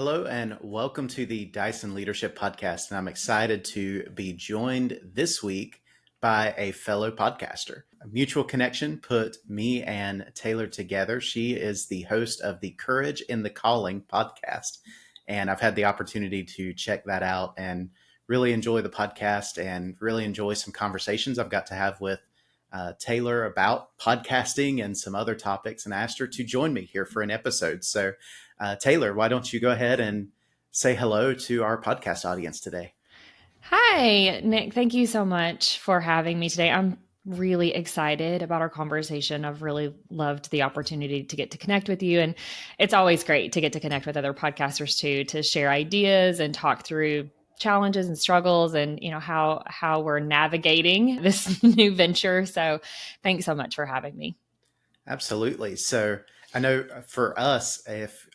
Hello and welcome to the Dyson Leadership Podcast. And I'm excited to be joined this week by a fellow podcaster. A mutual connection put me and Taylor together. She is the host of the Courage in the Calling podcast. And I've had the opportunity to check that out and really enjoy the podcast and really enjoy some conversations I've got to have with Taylor about podcasting and some other topics, and asked her to join me here for an episode. So Taylor, why don't you go ahead and say hello to our podcast audience today? Hi, Nick. Thank you so much for having me today. I'm really excited about our conversation. I've really loved the opportunity to get to connect with you. And it's always great to get to connect with other podcasters too, to share ideas and talk through challenges and struggles and how we're navigating this new venture. So thanks so much for having me. Absolutely. So I know for us, if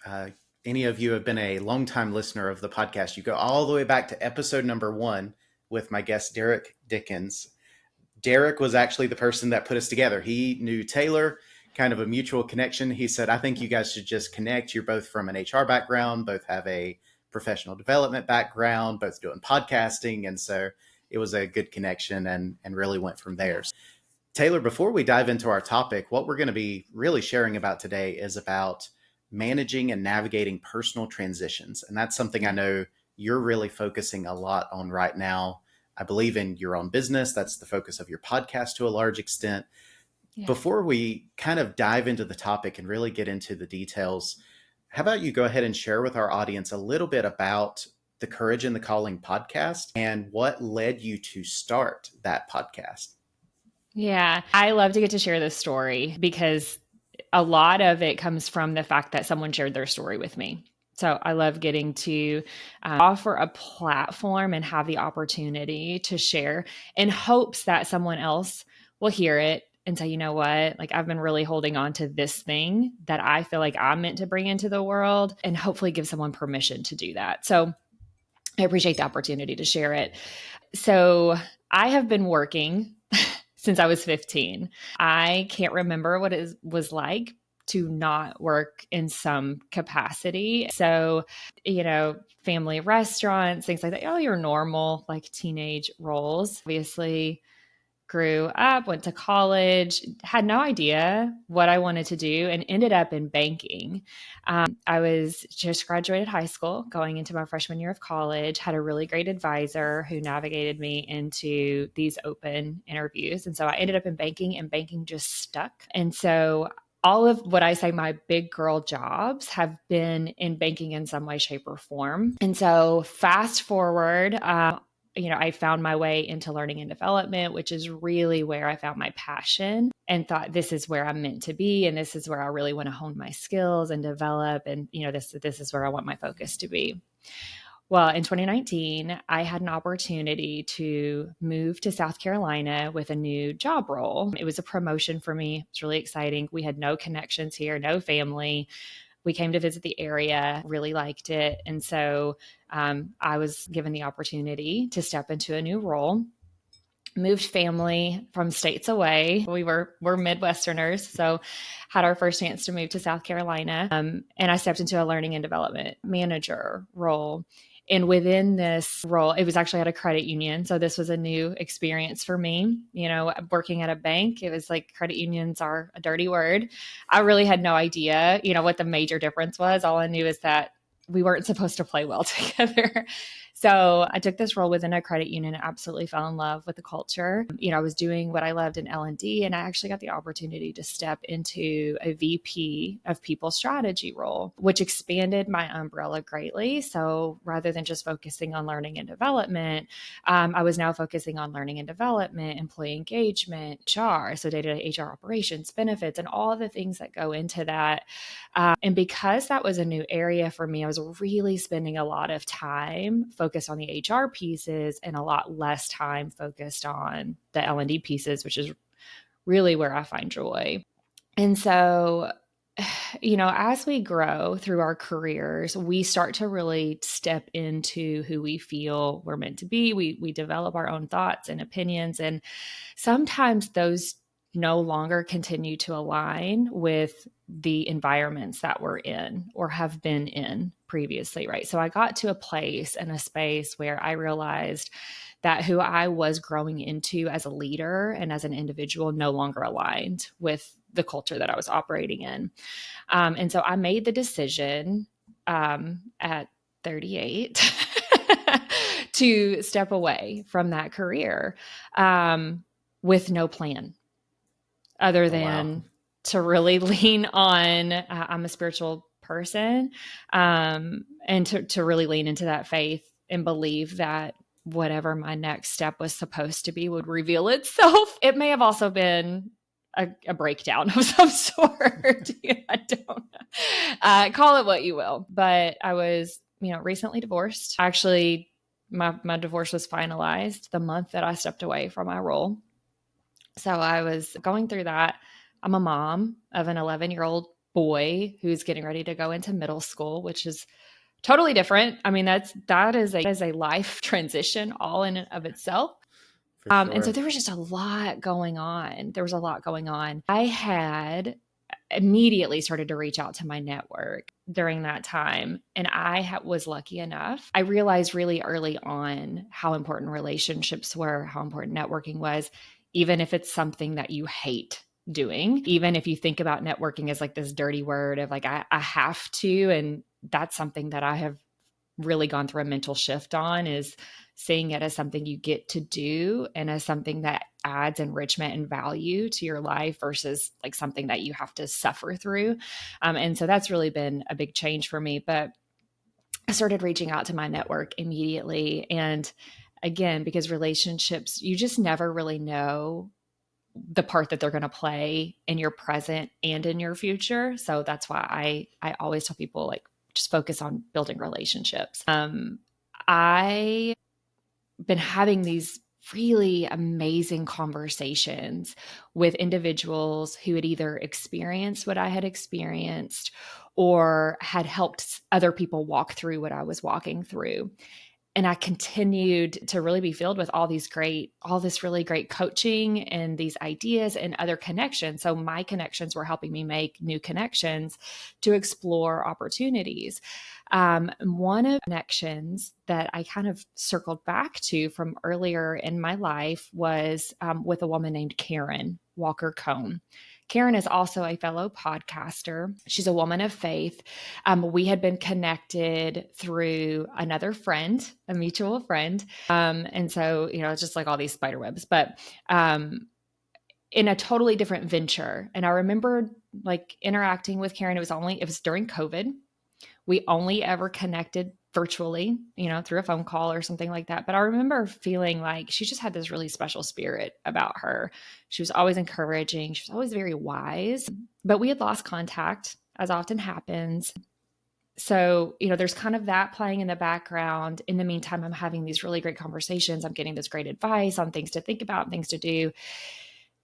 any of you have been a longtime listener of the podcast, you go all the way back to episode number 1 with my guest, Derek Dickens. Derek was actually the person that put us together. He knew Taylor, kind of a mutual connection. He said, I think you guys should just connect. You're both from an HR background, both have a professional development background, both doing podcasting. And so it was a good connection and really went from there. Taylor, before we dive into our topic, what we're going to be really sharing about today is about managing and navigating personal transitions. And that's something I know you're really focusing a lot on right now. I believe in your own business. That's the focus of your podcast to a large extent. Yeah. Before we kind of dive into the topic and really get into the details, how about you go ahead and share with our audience a little bit about the Courage in the Calling podcast and what led you to start that podcast? Yeah, I love to get to share this story because a lot of it comes from the fact that someone shared their story with me. So I love getting to offer a platform and have the opportunity to share in hopes that someone else will hear it and say, you know what, like I've been really holding on to this thing that I feel like I'm meant to bring into the world, and hopefully give someone permission to do that. So I appreciate the opportunity to share it. So I have been working since I was 15. I can't remember what it was like to not work in some capacity. So, family restaurants, things like that, all your normal like teenage roles. Obviously, grew up, went to college, had no idea what I wanted to do, and ended up in banking. I was just graduated high school, going into my freshman year of college, had a really great advisor who navigated me into these open interviews. And so I ended up in banking, and banking just stuck. And so all of what I say my big girl jobs have been in banking in some way, shape, or form. And so fast forward, I found my way into learning and development, which is really where I found my passion, and thought this is where I'm meant to be. And this is where I really want to hone my skills and develop. And, this is where I want my focus to be. Well, in 2019, I had an opportunity to move to South Carolina with a new job role. It was a promotion for me. It's really exciting. We had no connections here, no family. We came to visit the area, really liked it. And so I was given the opportunity to step into a new role. Moved family from states away. We're Midwesterners, so had our first chance to move to South Carolina. And I stepped into a learning and development manager role. And within this role, it was actually at a credit union. So this was a new experience for me. Working at a bank, it was like credit unions are a dirty word. I really had no idea, what the major difference was. All I knew is that we weren't supposed to play well together. So I took this role within a credit union and absolutely fell in love with the culture. I was doing what I loved in L&D, and I actually got the opportunity to step into a VP of people strategy role, which expanded my umbrella greatly. So rather than just focusing on learning and development, I was now focusing on learning and development, employee engagement, HR, so day-to-day HR operations, benefits, and all the things that go into that. And because that was a new area for me, I was really spending a lot of time focused on the HR pieces and a lot less time focused on the L&D pieces, which is really where I find joy. And so, as we grow through our careers, we start to really step into who we feel we're meant to be. We develop our own thoughts and opinions. And sometimes those no longer continue to align with the environments that we're in or have been in previously, right? So I got to a place and a space where I realized that who I was growing into as a leader and as an individual no longer aligned with the culture that I was operating in. And so I made the decision at 38 to step away from that career with no plan other Oh, wow. than to really lean on, I'm a spiritual person, and to really lean into that faith and believe that whatever my next step was supposed to be would reveal itself. It may have also been a breakdown of some sort. I don't know. Call it what you will. But I was, recently divorced. Actually, my divorce was finalized the month that I stepped away from my role. So I was going through that. I'm a mom of an 11-year-old boy who's getting ready to go into middle school, which is totally different. I mean, that is a life transition all in and of itself. For sure. And so there was just a lot going on. There was a lot going on. I had immediately started to reach out to my network during that time. And I was lucky enough. I realized really early on how important relationships were, how important networking was, even if it's something that you hate doing, even if you think about networking as like this dirty word of like, I have to. And that's something that I have really gone through a mental shift on, is seeing it as something you get to do and as something that adds enrichment and value to your life versus like something that you have to suffer through. And so that's really been a big change for me. But I started reaching out to my network immediately. And again, because relationships, you just never really know the part that they're going to play in your present and in your future. So that's why I always tell people, like, just focus on building relationships. I been having these really amazing conversations with individuals who had either experienced what I had experienced or had helped other people walk through what I was walking through. And I continued to really be filled with all this really great coaching and these ideas and other connections. So my connections were helping me make new connections to explore opportunities. One of the connections that I kind of circled back to from earlier in my life was with a woman named Karen Walker Cohn. Karen is also a fellow podcaster. She's a woman of faith. We had been connected through another friend, a mutual friend. And so, it's just like all these spider webs, but in a totally different venture. And I remember like interacting with Karen. It was during COVID. We only ever connected virtually, through a phone call or something like that. But I remember feeling like she just had this really special spirit about her. She was always encouraging. She was always very wise, but we had lost contact, as often happens. So, there's kind of that playing in the background. In the meantime, I'm having these really great conversations. I'm getting this great advice on things to think about and things to do.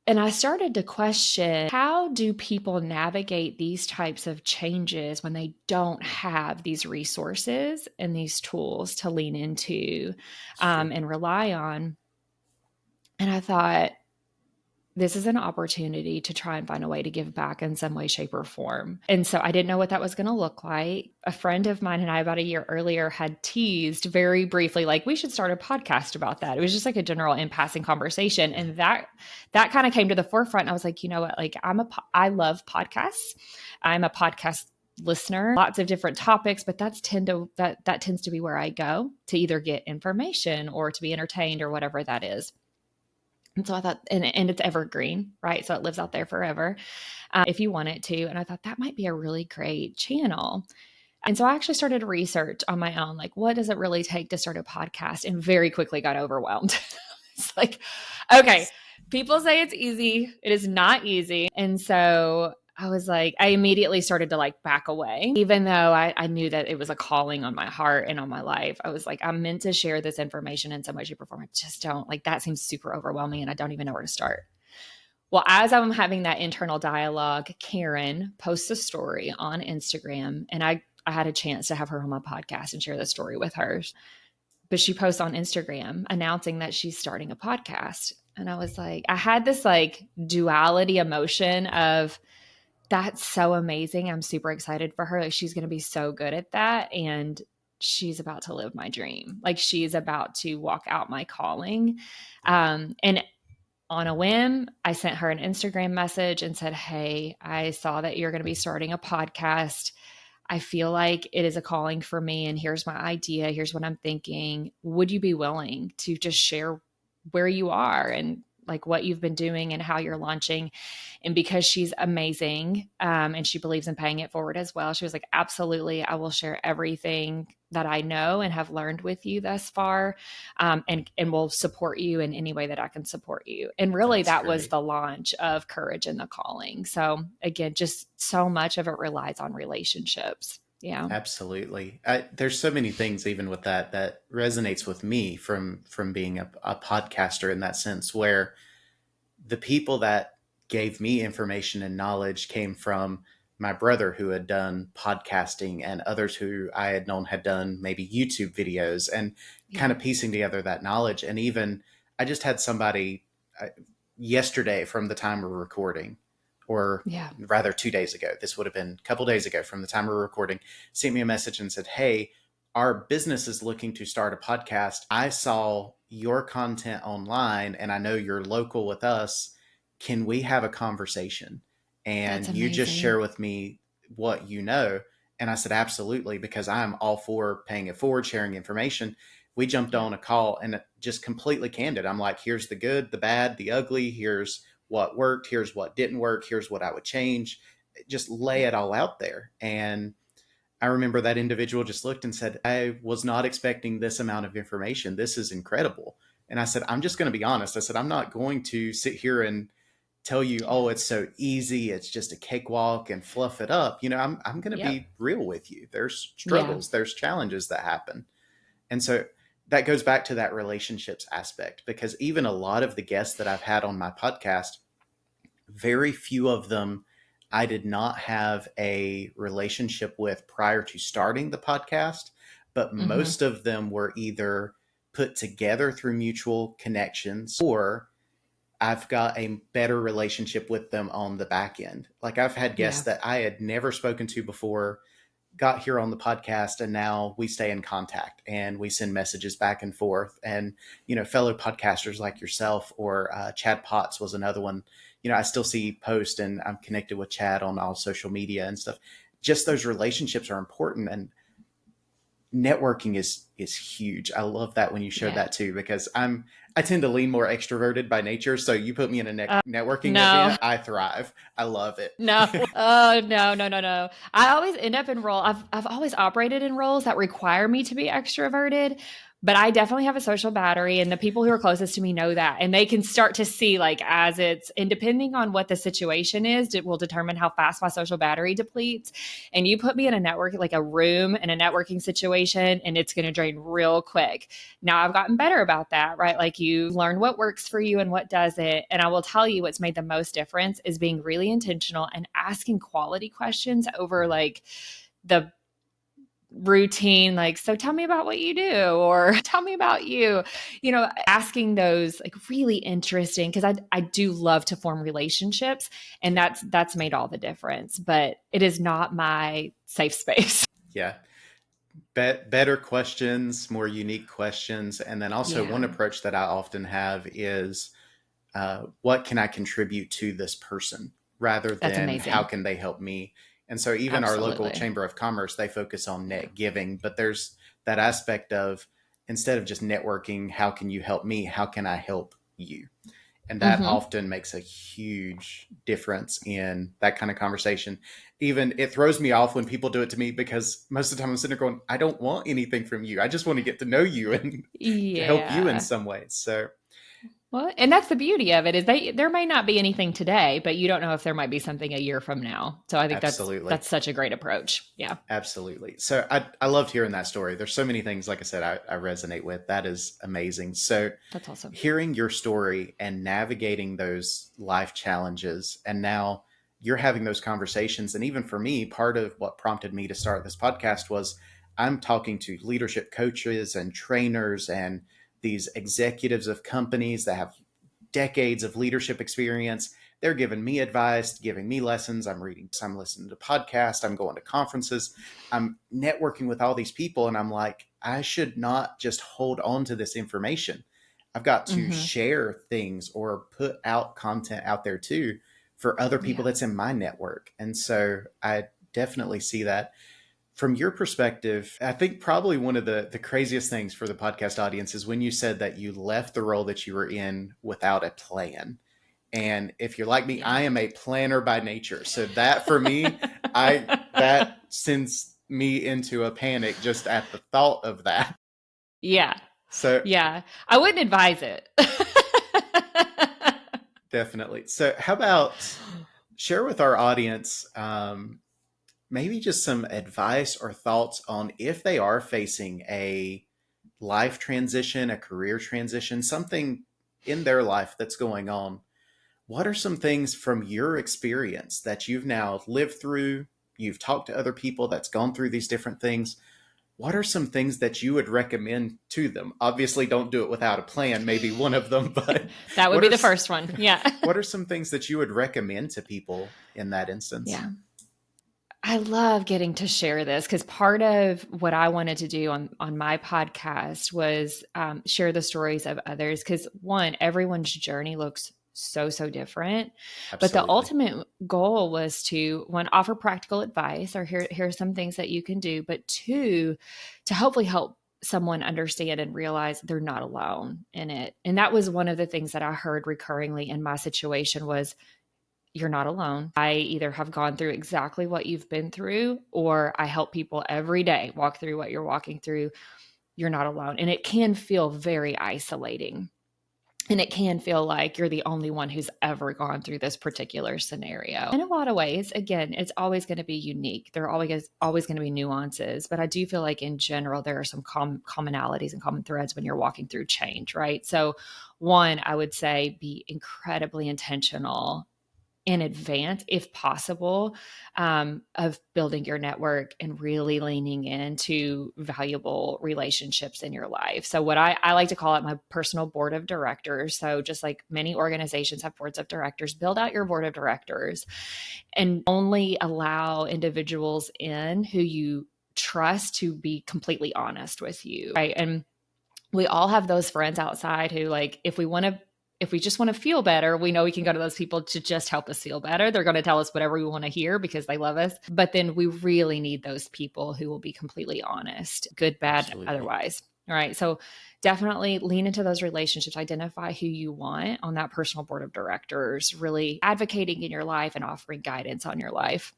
And I started to question, how do people navigate these types of changes when they don't have these resources and these tools to lean into and rely on? And I thought, this is an opportunity to try and find a way to give back in some way, shape, or form. And so I didn't know what that was going to look like. A friend of mine and I, about a year earlier, had teased very briefly, like, we should start a podcast about that. It was just like a general in passing conversation. And that kind of came to the forefront. And I was like, you know what, like, I love podcasts. I'm a podcast listener, lots of different topics, but that tends to be where I go to either get information or to be entertained or whatever that is. And so I thought, and it's evergreen, right? So it lives out there forever if you want it to. And I thought that might be a really great channel. And so I actually started research on my own, like, what does it really take to start a podcast? And very quickly got overwhelmed. It's like, okay, people say it's easy. It is not easy. And so I was like, I immediately started to like back away, even though I knew that it was a calling on my heart and on my life. I was like, I'm meant to share this information in some way, shape, or form. I just don't, like, that seems super overwhelming and I don't even know where to start. Well, as I'm having that internal dialogue, Karen posts a story on Instagram, and I had a chance to have her on my podcast and share the story with her. But she posts on Instagram announcing that she's starting a podcast. And I was like, I had this like duality emotion of, that's so amazing. I'm super excited for her. Like, she's going to be so good at that. And she's about to live my dream. Like, she's about to walk out my calling. And on a whim, I sent her an Instagram message and said, hey, I saw that you're going to be starting a podcast. I feel like it is a calling for me. And here's my idea. Here's what I'm thinking. Would you be willing to just share where you are and like what you've been doing and how you're launching? And because she's amazing, and she believes in paying it forward as well, she was like, absolutely, I will share everything that I know and have learned with you thus far, and will support you in any way that I can support you. And really, That's that was great. the launch of Courage in the Calling. So again, just so much of it relies on relationships. Yeah. Absolutely. There's so many things even with that resonates with me from being a podcaster in that sense, where the people that gave me information and knowledge came from my brother who had done podcasting and others who I had known had done maybe YouTube videos and kind Yeah. of piecing together that knowledge. And even I just had somebody yesterday from the time we're recording, or Yeah. rather 2 days ago, this would have been a couple days ago from the time we're recording, sent me a message and said, hey, our business is looking to start a podcast. I saw your content online and I know you're local with us. Can we have a conversation? That's And you just amazing. share with me what you know. And I said, absolutely, because I'm all for paying it forward, sharing information. We jumped Yeah. on a call and just completely candid. I'm like, here's the good, the bad, the ugly. Here's what worked. Here's what didn't work. Here's what I would change. Just lay Yeah. it all out there. And I remember that individual just looked and said, I was not expecting this amount of information. This is incredible. And I said, I'm just going to be honest. I said, I'm not going to sit here and tell you, Yeah. oh, it's so easy. It's just a cakewalk and fluff it up. I'm going to Yep. be real with you. There's Yeah. struggles, there's challenges that happen. And so that goes back to that relationships aspect, because even a lot of the guests that I've had on my podcast, very few of them I did not have a relationship with prior to starting the podcast, but Hmm. most of them were either put together through mutual connections, or I've got a better relationship with them on the back end. Like, I've had guests Yeah. that I had never spoken to before, got here on the podcast, and now we stay in contact and we send messages back and forth. And fellow podcasters like yourself, or Chad Potts was another one. I still see posts and I'm connected with Chad on all social media and stuff. Just those relationships are important, and networking is huge. I love that when you showed Yeah. that too, because I tend to lean more extroverted by nature. So you put me in a networking No. event, I thrive. I love it. No. Oh, no, no, no, no. I always end up in role. I've always operated in roles that require me to be extroverted, but I definitely have a social battery, and the people who are closest to me know that, and they can start to see, like, as it's, and depending on what the situation is, it will determine how fast my social battery depletes. And you put me in a network, like a room in a networking situation, and it's going to drain real quick. Now I've gotten better about that, right? Like, you learn what works for you and what doesn't. And I will tell you, what's made the most difference is being really intentional and asking quality questions over like the routine, like, so tell me about what you do, or tell me about you, asking those like really interesting, because I do love to form relationships, and Yeah. that's made all the difference, but it is not my safe space. Yeah. Better questions, more unique questions. And then also, one Yeah, approach that I often have is, what can I contribute to this person, rather that's than how amazing. can they help me? And so even our local Absolutely. chamber of commerce, they focus on Yeah. net giving, but there's that aspect of, instead of just networking, how can you help me? How can I help you? And that Hmm. often makes a huge difference in that kind of conversation. Even it throws me off when people do it to me, because most of the time I'm sitting there going, I don't want anything from you. I just want to get to know you and help you in Yeah. some ways. So Well, and that's the beauty of it, is there may not be anything today, but you don't know if there might be something a year from now. So I think absolutely. that's such a great approach. Yeah. Absolutely. So I loved hearing that story. There's so many things, like I said, I resonate with. That is amazing. So That's awesome. hearing your story and navigating those life challenges, and now you're having those conversations. And even for me, part of what prompted me to start this podcast was, I'm talking to leadership coaches and trainers and these executives of companies that have decades of leadership experience. They're giving me advice, giving me lessons. I'm reading, I'm listening to podcasts, I'm going to conferences, I'm networking with all these people. And I'm like, I should not just hold on to this information. I've got to Mm-hmm. share things or put out content out there too for other people Yeah. that's in my network. And so I definitely see that. From your perspective, I think probably one of the craziest things for the podcast audience is when you said that you left the role that you were in without a plan. And if you're like me, Yeah. I am a planner by nature. So that for me, that sends me into a panic just at the thought of that. Yeah. So Yeah. I wouldn't advise it. definitely. So how about share with our audience, maybe just some advice or thoughts on if they are facing a life transition, a career transition, something in their life that's going on. What are some things from your experience that you've now lived through? You've talked to other people that's gone through these different things. What are some things that you would recommend to them? Obviously, don't do it without a plan, maybe one of them, but That would what be are the first one. Yeah. what are some things that you would recommend to people in that instance? Yeah. I love getting to share this because part of what I wanted to do on my podcast was share the stories of others. Because one, everyone's journey looks so different, but the Absolutely. ultimate goal was to one, offer practical advice, or here's some things that you can do, but two, to hopefully help someone understand and realize they're not alone in it. And that was one of the things that I heard recurringly in my situation was, you're not alone. I either have gone through exactly what you've been through, or I help people every day walk through what you're walking through. You're not alone. And it can feel very isolating. And it can feel like you're the only one who's ever gone through this particular scenario. In a lot of ways, again, it's always going to be unique. There are always going to be nuances. But I do feel like in general, there are some commonalities and common threads when you're walking through change, right? So one, I would say be incredibly intentional in advance, if possible, of building your network and really leaning into valuable relationships in your life. So what I like to call it my personal board of directors. So just like many organizations have boards of directors, build out your board of directors and only allow individuals in who you trust to be completely honest with you, right? And we all have those friends outside who, like, if we just want to feel better, we know we can go to those people to just help us feel better. They're going to tell us whatever we want to hear because they love us. But then we really need those people who will be completely honest, good, bad, Absolutely. otherwise. All right. So definitely lean into those relationships, identify who you want on that personal board of directors, really advocating in your life and offering guidance on your life.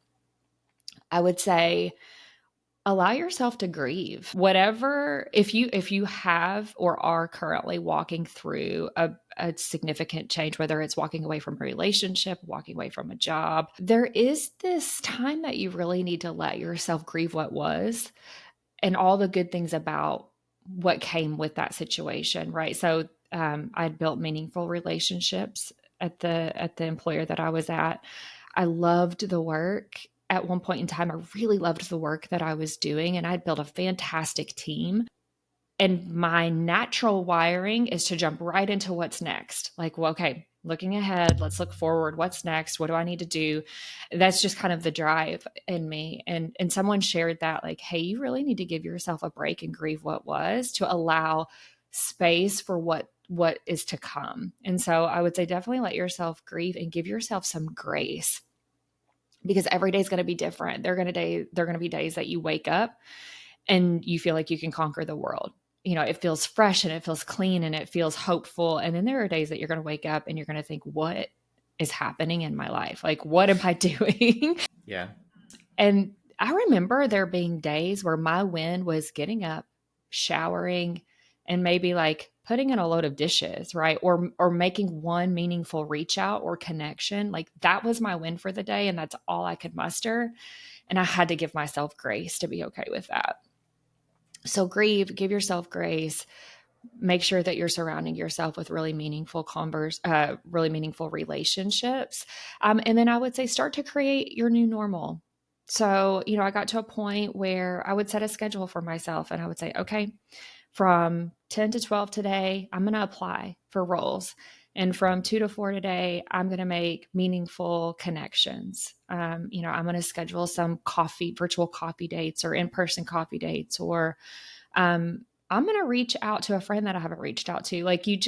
I would say allow yourself to grieve. Whatever, if you have or are currently walking through a significant change, whether it's walking away from a relationship, walking away from a job, there is this time that you really need to let yourself grieve what was and all the good things about what came with that situation, right? So I'd built meaningful relationships at the employer that I was at. I loved the work. At one point in time, I really loved the work that I was doing, and I'd built a fantastic team. And my natural wiring is to jump right into what's next. Like, well, okay, looking ahead, let's look forward. What's next? What do I need to do? That's just kind of the drive in me. And someone shared that, like, hey, you really need to give yourself a break and grieve what was to allow space for what is to come. And so I would say definitely let yourself grieve and give yourself some grace, because every day is going to be different. They're going to be days that you wake up and you feel like you can conquer the world. You know, it feels fresh and it feels clean and it feels hopeful. And then there are days that you're going to wake up and you're going to think, what is happening in my life? Like, what am I doing? Yeah. And I remember there being days where my win was getting up, showering, and maybe like putting in a load of dishes, right? Or making one meaningful reach out or connection. Like that was my win for the day. And that's all I could muster. And I had to give myself grace to be okay with that. So grieve, give yourself grace, make sure that you're surrounding yourself with really meaningful really meaningful relationships. And then I would say start to create your new normal. So, you know, I got to a point where I would set a schedule for myself and I would say, okay, from 10 to 12 today, I'm going to apply for roles. And from 2 to 4 today, I'm going to make meaningful connections. I'm going to schedule some virtual coffee dates or in-person coffee dates, or I'm going to reach out to a friend that I haven't reached out to. Like you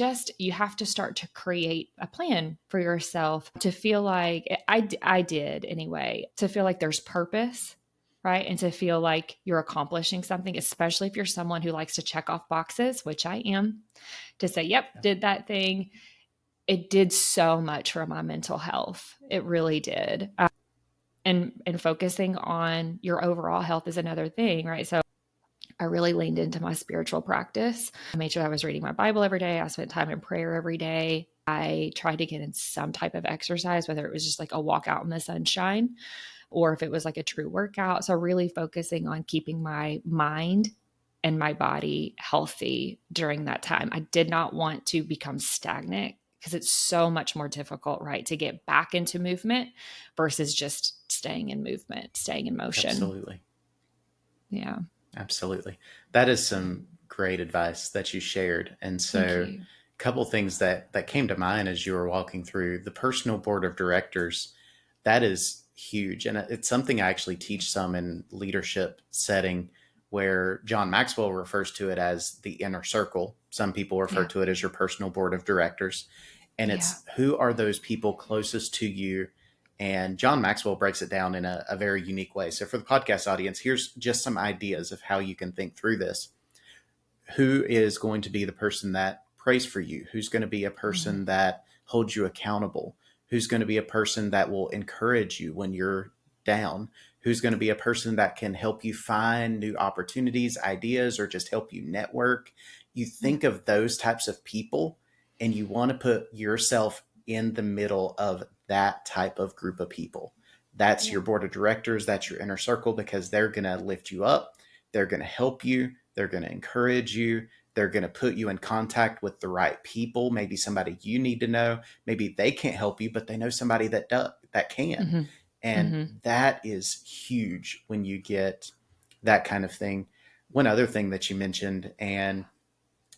have to start to create a plan for yourself to feel like I did anyway, to feel like there's purpose, right? And to feel like you're accomplishing something, especially if you're someone who likes to check off boxes, which I am, to say, yep, did that thing. It did so much for my mental health. It really did. And focusing on your overall health is another thing, right? So I really leaned into my spiritual practice. I made sure I was reading my Bible every day. I spent time in prayer every day. I tried to get in some type of exercise, whether it was just like a walk out in the sunshine or if it was like a true workout. So really focusing on keeping my mind and my body healthy during that time. I did not want to become stagnant because it's so much more difficult, right, to get back into movement versus just staying in movement, staying in motion. Absolutely. Yeah. Absolutely. That is some great advice that you shared. And so a couple things that came to mind as you were walking through the personal board of directors, that is huge. And it's something I actually teach some in leadership setting where John Maxwell refers to it as the inner circle. Some people refer to it as your personal board of directors. And it's who are those people closest to you. And John Maxwell breaks it down in a very unique way. So for the podcast audience, here's just some ideas of how you can think through this. Who is going to be the person that prays for you? Who's going to be a person that holds you accountable? Who's going to be a person that will encourage you when you're down? Who's going to be a person that can help you find new opportunities, ideas, or just help you network? You think of those types of people and you want to put yourself in the middle of that type of group of people. That's your board of directors. That's your inner circle, because they're going to lift you up. They're going to help you. They're going to encourage you. They're going to put you in contact with the right people. Maybe somebody you need to know. Maybe they can't help you, but they know somebody that can. And that is huge when you get that kind of thing. One other thing that you mentioned, and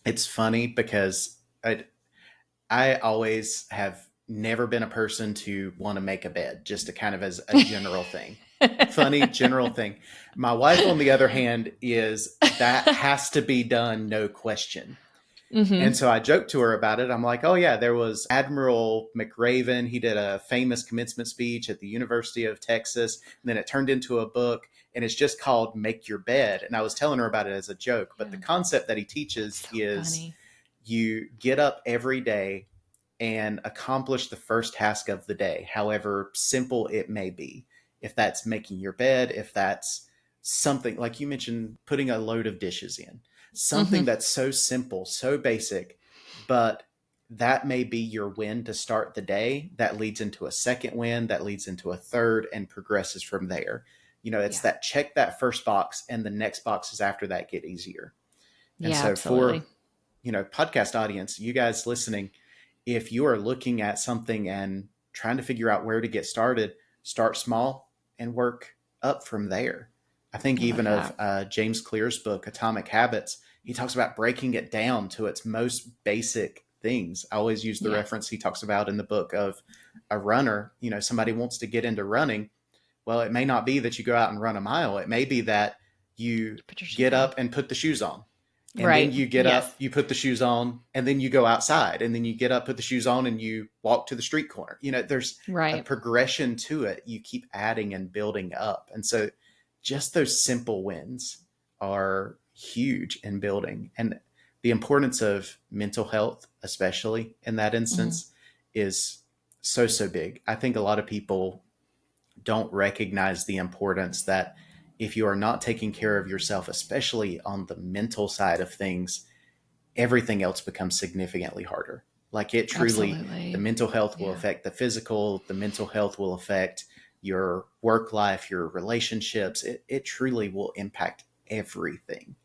it's funny because I always have never been a person to want to make a bed, just to kind of as a general thing. Funny general thing. My wife, on the other hand, is that has to be done, no question. And so I joked to her about it. I'm like, oh yeah, there was Admiral McRaven. He did a famous commencement speech at the University of Texas. And then it turned into a book, and it's just called Make Your Bed. And I was telling her about it as a joke, but the concept that he teaches is funny. You get up every day and accomplish the first task of the day, however simple it may be. If that's making your bed, if that's something like you mentioned, putting a load of dishes in, something that's so simple, so basic, but that may be your win to start the day. That leads into a second win, that leads into a third, and progresses from there. It's that check that first box, and the next boxes after that get easier. And so absolutely. For podcast audience, you guys listening, if you are looking at something and trying to figure out where to get started, start small and work up from there. I think even of James Clear's book, Atomic Habits, he talks about breaking it down to its most basic things. I always use the reference he talks about in the book of a runner. Somebody wants to get into running. Well, it may not be that you go out and run a mile. It may be that you get up and put the shoes on. And then you get up, you put the shoes on, and then you go outside, and then you get up, put the shoes on, and you walk to the street corner. There's a progression to it. You keep adding and building up. And so just those simple wins are huge in building. And the importance of mental health, especially in that instance, is so, so big. I think a lot of people don't recognize the importance that if you are not taking care of yourself, especially on the mental side of things, everything else becomes significantly harder. Like it truly, the mental health will affect the physical, the mental health will affect your work life, your relationships. It truly will impact everything.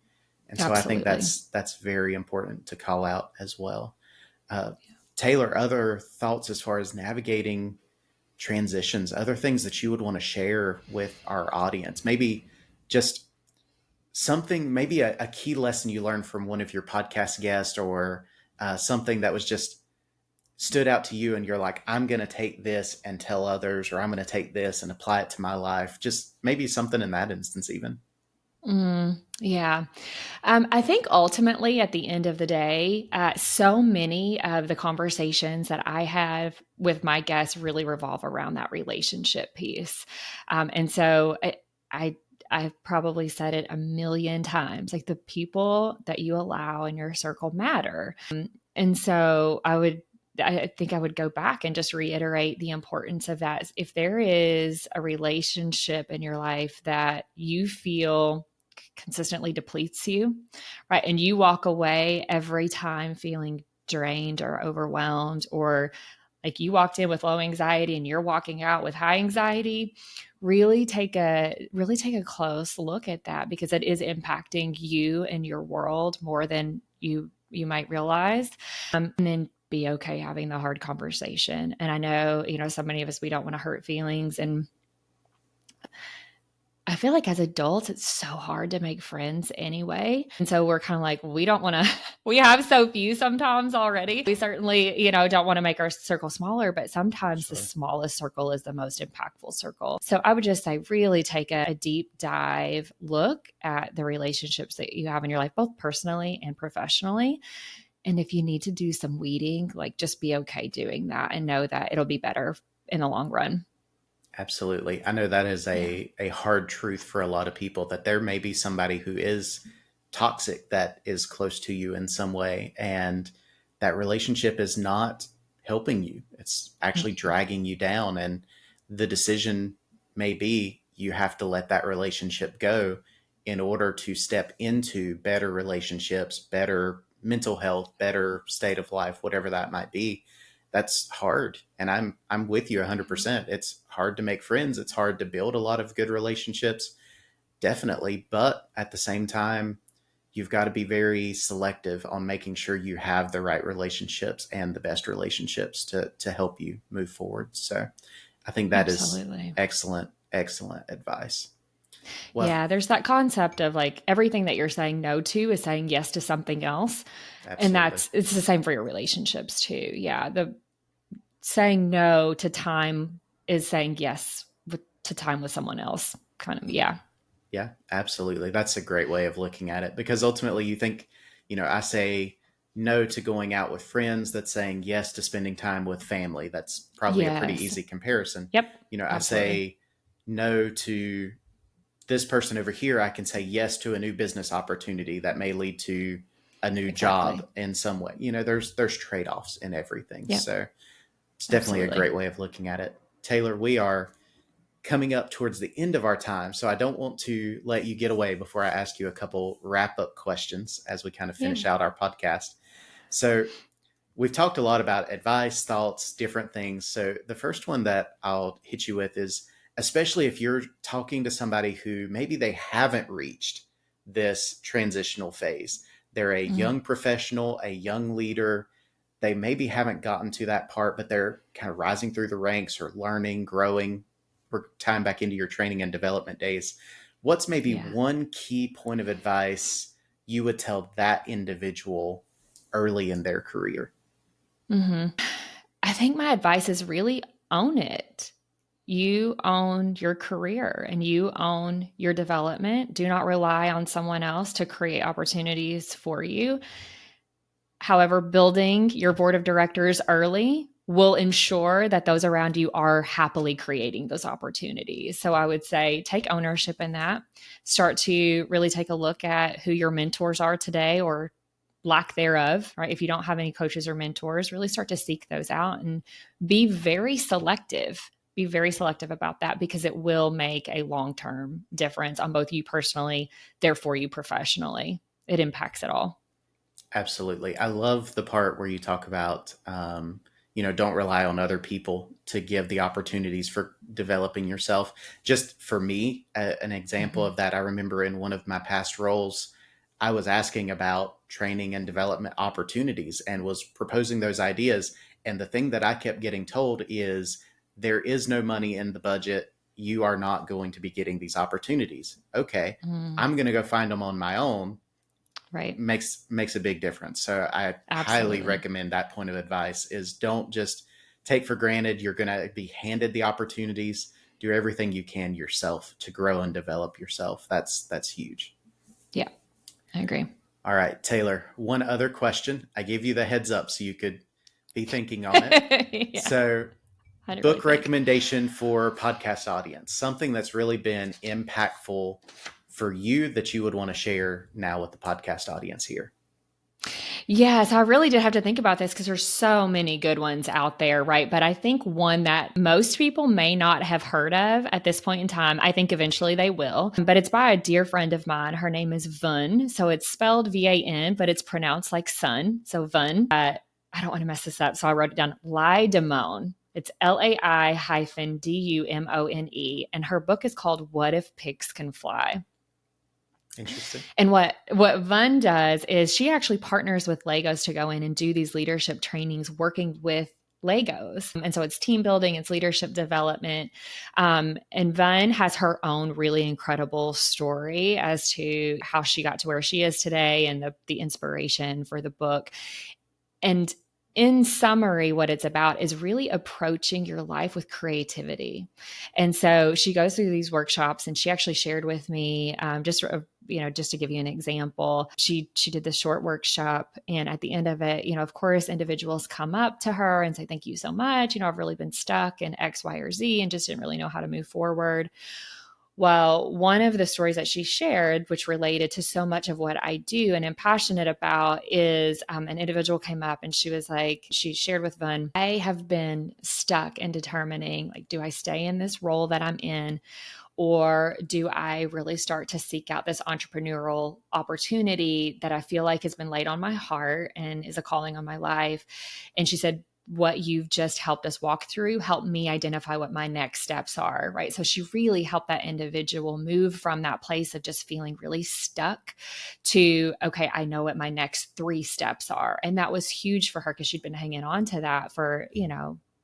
And so I think that's very important to call out as well. Taylor, other thoughts as far as navigating transitions, other things that you would want to share with our audience? Maybe just something, maybe a key lesson you learned from one of your podcast guests, or something that was just stood out to you and you're like, I'm going to take this and tell others, or I'm going to take this and apply it to my life? Just maybe something in that instance, even. Yeah. I think ultimately at the end of the day, so many of the conversations that I have with my guests really revolve around that relationship piece. And so I've probably said it a million times, like the people that you allow in your circle matter. And so I think I would go back and just reiterate the importance of that. If there is a relationship in your life that you feel consistently depletes you, right? And you walk away every time feeling drained or overwhelmed, or like you walked in with low anxiety and you're walking out with high anxiety, really take a close look at that, because it is impacting you and your world more than you might realize. And then be okay having the hard conversation. And I know, so many of us, we don't want to hurt feelings. And I feel like as adults, it's so hard to make friends anyway. And so we're kind of like, we don't want to, we have so few sometimes already. We certainly, don't want to make our circle smaller, but sometimes the smallest circle is the most impactful circle. So I would just say, really take a deep dive look at the relationships that you have in your life, both personally and professionally. And if you need to do some weeding, like just be okay doing that and know that it'll be better in the long run. Absolutely. I know that is a hard truth for a lot of people, that there may be somebody who is toxic that is close to you in some way, and that relationship is not helping you. It's actually dragging you down. And the decision may be you have to let that relationship go in order to step into better relationships, better mental health, better state of life, whatever that might be. That's hard. And I'm with you 100%. It's hard to make friends. It's hard to build a lot of good relationships, definitely. But at the same time, you've got to be very selective on making sure you have the right relationships and the best relationships to help you move forward. So I think that Absolutely. is excellent, excellent advice. Well, yeah, there's that concept of like everything that you're saying no to is saying yes to something else. And absolutely. it's the same for your relationships too. Yeah. The saying no to time is saying yes to time with someone else. Kind of, yeah. Yeah, absolutely. That's a great way of looking at it, because ultimately you think, I say no to going out with friends. That's saying yes to spending time with family. That's probably a pretty Yes. easy comparison. Yep. I Absolutely. say no to this person over here. I can say yes to a new business opportunity that may lead to a new Exactly. job in some way. There's trade-offs in everything. Yep. So it's definitely a Absolutely. great way of looking at it. Taylor, we are coming up towards the end of our time, so I don't want to let you get away before I ask you a couple wrap up questions as we kind of Yeah. finish out our podcast. So we've talked a lot about advice, thoughts, different things. So the first one that I'll hit you with is, especially if you're talking to somebody who maybe they haven't reached this transitional phase, they're a Mm-hmm. young professional, a young leader, they maybe haven't gotten to that part, but they're kind of rising through the ranks or learning, growing. We're tying back into your training and development days. What's maybe Yeah. one key point of advice you would tell that individual early in their career? Mm-hmm. I think my advice is really own it. You own your career and you own your development. Do not rely on someone else to create opportunities for you. However, building your board of directors early will ensure that those around you are happily creating those opportunities. So I would say take ownership in that. Start to really take a look at who your mentors are today, or lack thereof, right? If you don't have any coaches or mentors, really start to seek those out and be very selective. Be very selective about that, because it will make a long-term difference on both you personally, therefore you professionally. It impacts it all. Absolutely. I love the part where you talk about, don't rely on other people to give the opportunities for developing yourself. Just for me, an example Mm-hmm. of that, I remember in one of my past roles, I was asking about training and development opportunities and was proposing those ideas. And the thing that I kept getting told is, there is no money in the budget. You are not going to be getting these opportunities. Okay, Mm. I'm going to go find them on my own. Right. makes a big difference. So I highly Absolutely. recommend that point of advice is don't just take for granted you're going to be handed the opportunities. Do everything you can yourself to grow and develop yourself. That's huge. Yeah, I agree. All right, Taylor, one other question. I gave you the heads up so you could be thinking on it. Yeah. So, I had to really book think. recommendation for podcast audience, something that's really been impactful for you that you would want to share now with the podcast audience here. Yes, I really did have to think about this because there's so many good ones out there, right? But I think one that most people may not have heard of at this point in time, I think eventually they will, but it's by a dear friend of mine. Her name is Vun. So it's spelled VAN, but it's pronounced like sun. So Vun. I don't want to mess this up. So I wrote it down. Laidamone. It's LAIDUMONE. And her book is called What If Pigs Can Fly? Interesting. And what Vun does is she actually partners with Legos to go in and do these leadership trainings working with Legos. And so it's team building, it's leadership development. And Vun has her own really incredible story as to how she got to where she is today and the inspiration for the book. And in summary, what it's about is really approaching your life with creativity. And so she goes through these workshops, and she actually shared with me, just to give you an example, she did this short workshop, and at the end of it, of course, individuals come up to her and say, "Thank you so much. I've really been stuck in X, Y, or Z, and just didn't really know how to move forward." Well, one of the stories that she shared, which related to so much of what I do and am passionate about, is an individual came up and she was like, she shared with Vun, I have been stuck in determining, like, do I stay in this role that I'm in? Or do I really start to seek out this entrepreneurial opportunity that I feel like has been laid on my heart and is a calling on my life? And she said, what you've just helped us walk through helped me identify what my next steps are, right? So she really helped that individual move from that place of just feeling really stuck to, okay, I know what my next 3 steps are. And that was huge for her because she'd been hanging on to that for,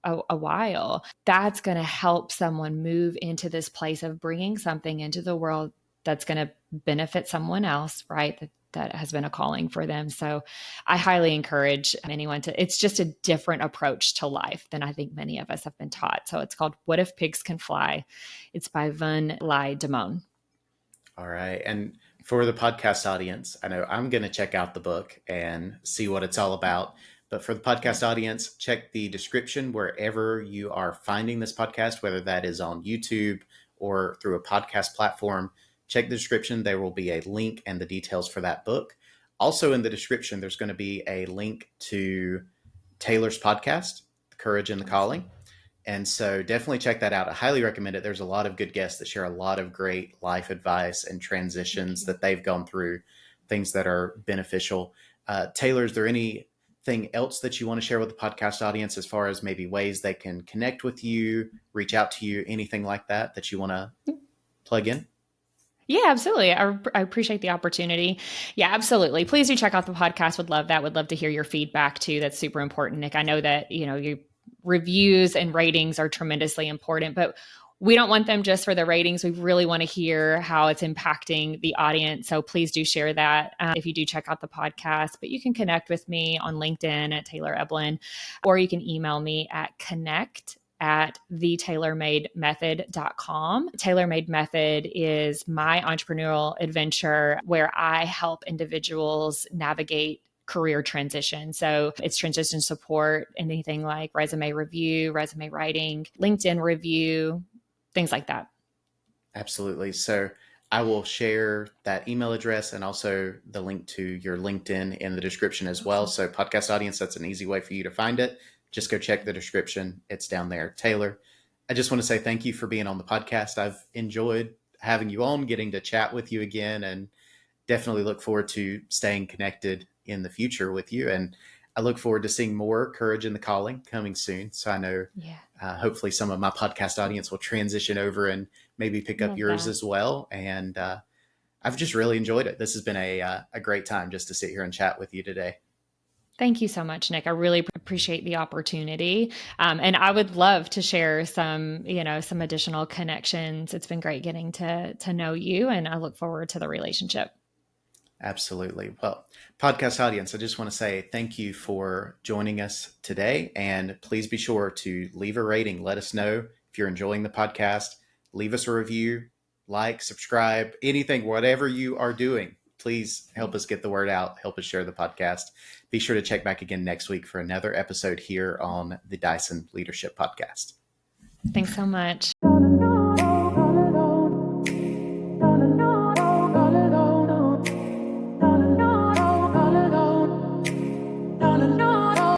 a while. That's going to help someone move into this place of bringing something into the world that's going to benefit someone else, right? That has been a calling for them. So I highly encourage anyone it's just a different approach to life than I think many of us have been taught. So it's called What If Pigs Can Fly? It's by Vun Laidamone. All right. And for the podcast audience, I know I'm going to check out the book and see what it's all about. But for the podcast audience, check the description wherever you are finding this podcast, whether that is on YouTube or through a podcast platform. Check the description. There will be a link and the details for that book. Also in the description, there's going to be a link to Taylor's podcast, The Courage and the Calling. And so definitely check that out. I highly recommend it. There's a lot of good guests that share a lot of great life advice and transitions that they've gone through, things that are beneficial. Taylor, is there anything else that you want to share with the podcast audience as far as maybe ways they can connect with you, reach out to you, anything like that you want to plug in? Yeah, absolutely. I appreciate the opportunity. Yeah, absolutely. Please do check out the podcast. Would love that. Would love to hear your feedback too. That's super important, Nick. I know that, your reviews and ratings are tremendously important, but we don't want them just for the ratings. We really want to hear how it's impacting the audience. So please do share that if you do check out the podcast. But you can connect with me on LinkedIn at Taylor Eblin, or you can email me at connect@thetailormademethod.com. Tailor-Made Method is my entrepreneurial adventure where I help individuals navigate career transition. So it's transition support, anything like resume review, resume writing, LinkedIn review, things like that. Absolutely. So I will share that email address and also the link to your LinkedIn in the description as well. So podcast audience, that's an easy way for you to find it. Just go check the description. It's down there. Taylor, I just want to say thank you for being on the podcast. I've enjoyed having you on, getting to chat with you again, and definitely look forward to staying connected in the future with you. And I look forward to seeing more Courage in the Calling coming soon. So I know hopefully some of my podcast audience will transition over and maybe pick up yours as well. And I've just really enjoyed it. This has been a great time just to sit here and chat with you today. Thank you so much, Nick. I really appreciate the opportunity. And I would love to share some additional connections. It's been great getting to know you, and I look forward to the relationship. Absolutely. Well, podcast audience, I just want to say thank you for joining us today. And please be sure to leave a rating. Let us know if you're enjoying the podcast. Leave us a review, like, subscribe, anything, whatever you are doing. Please help us get the word out. Help us share the podcast. Be sure to check back again next week for another episode here on the Dyson Leadership Podcast. Thanks so much.